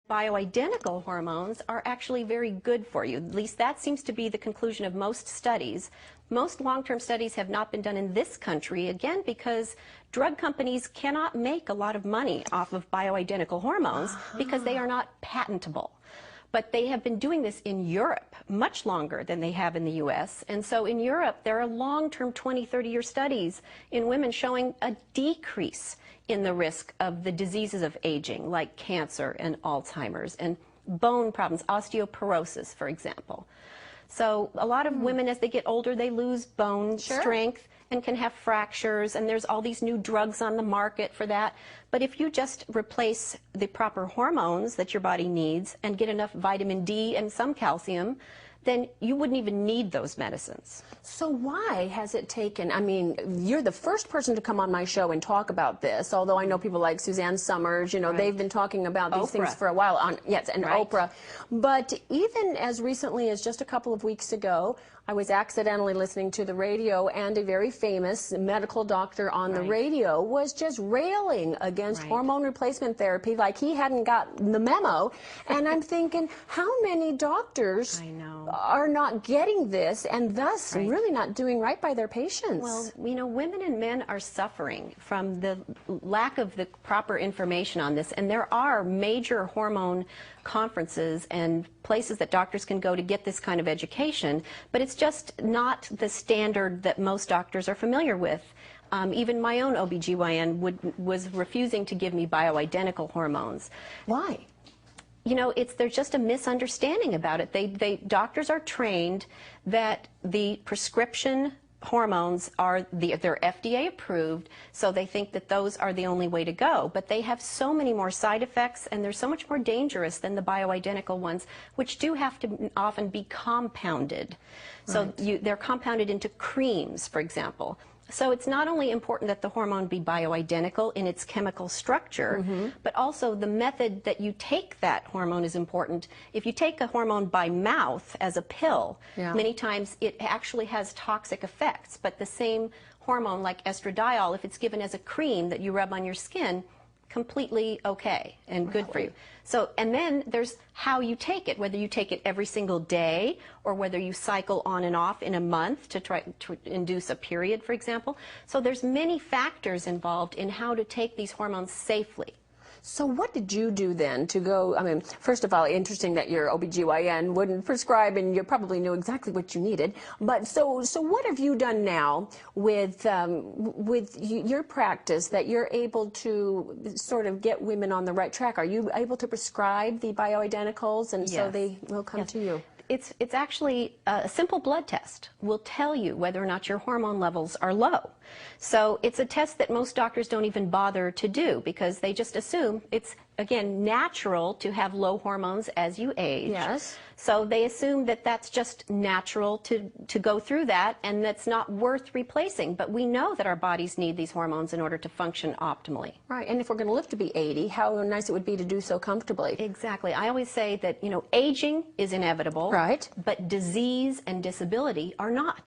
Bioidentical hormones are actually very good for you. At least that seems to be the conclusion of most studies. Most long-term studies have not been done in this country, again, because drug companies cannot make a lot of money off of bioidentical hormones because they are not patentable. But they have been doing this in Europe much longer than they have in the US. And so in Europe, there are long-term 20, 30-year studies in women showing a decrease in the risk of the diseases of aging, like cancer and Alzheimer's and bone problems, osteoporosis, for example. So a lot of women, as they get older, they lose bone strength and can have fractures, and there's all these new drugs on the market for that. But if you just replace the proper hormones that your body needs and get enough vitamin D and some calcium, then you wouldn't even need those medicines. So why has it taken, I mean, you're the first person to come on my show and talk about this, although I know people like Suzanne Summers, you know, they've been talking about these things for a while, yes, and Oprah. But even as recently as just a couple of weeks ago, I was accidentally listening to the radio, and a very famous medical doctor on the radio was just railing against hormone replacement therapy like he hadn't got the memo. And I'm thinking, how many doctors are not getting this and thus really not doing right by their patients? Well, you know, women and men are suffering from the lack of the proper information on this, and there are major hormone conferences and places that doctors can go to get this kind of education, but it's just not the standard that most doctors are familiar with. Even my own OBGYN was refusing to give me bioidentical hormones. Why? You know, there's just a misunderstanding about it. Doctors are trained that the prescription hormones they're FDA approved, so they think that those are the only way to go. But they have so many more side effects, and they're so much more dangerous than the bioidentical ones, which do have to often be compounded. So they're compounded into creams, for example. So it's not only important that the hormone be bioidentical in its chemical structure, but also the method that you take that hormone is important. If you take a hormone by mouth as a pill, many times it actually has toxic effects. But the same hormone, like estradiol, if it's given as a cream that you rub on your skin, completely okay and good for you. So, and then there's how you take it, whether you take it every single day or whether you cycle on and off in a month to try to induce a period, for example. So there's many factors involved in how to take these hormones safely. So what did you do then to go, I mean, first of all, interesting that your OBGYN wouldn't prescribe and you probably knew exactly what you needed. But so what have you done now with your practice that you're able to sort of get women on the right track? Are you able to prescribe the bioidenticals and so they will come to you? It's actually a simple blood test will tell you whether or not your hormone levels are low. So it's a test that most doctors don't even bother to do because they just assume it's, again, natural to have low hormones as you age. Yes. So they assume that that's just natural to go through that and that's not worth replacing. But we know that our bodies need these hormones in order to function optimally. Right, and if we're going to live to be 80, how nice it would be to do so comfortably. Exactly. I always say that, you know, aging is inevitable, but disease and disability are not.